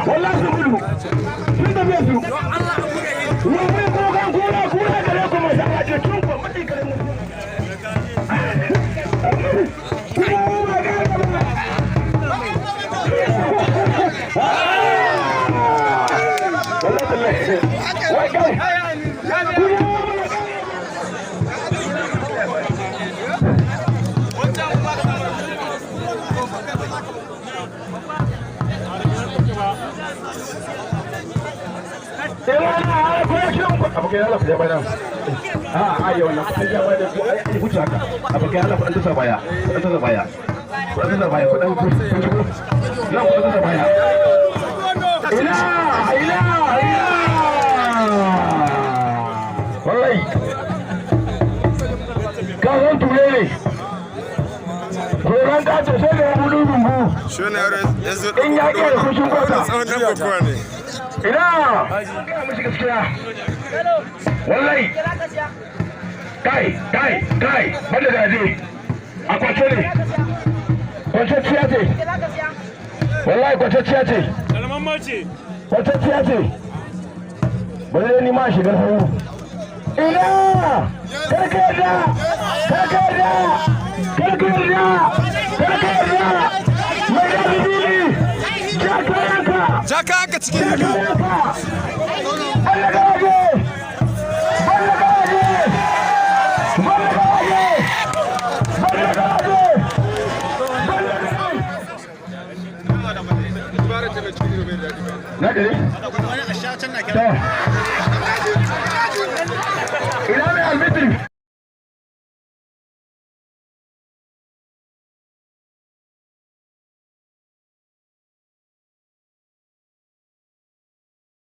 wallahi su gudu sun da biya su wani kogan kura gare ku mai sama ce tun kwa mutu gare mu wai kai abokai Allah ku ya baya a yau na ku ya baya ku ai ku haka abokai Allah ku an tsaya baya ku tsaya baya ku tsaya baya ku dan ku nan ku tsaya baya ila wallahi ka hon tulele ko ran ka ce sai da budu dungu shone yanzu in ya ke kushin kota tsawon nan bakwa ne ina ga mishi gaskiya wallahi kai banda gaje a kwace ne kwaceciya ce wallahi kwaceciya ce kwaceciya ce ba zai ni ma shigar hannu ina karkarda mai da bibili jaka aka cikin ido na gari? ina mai almitri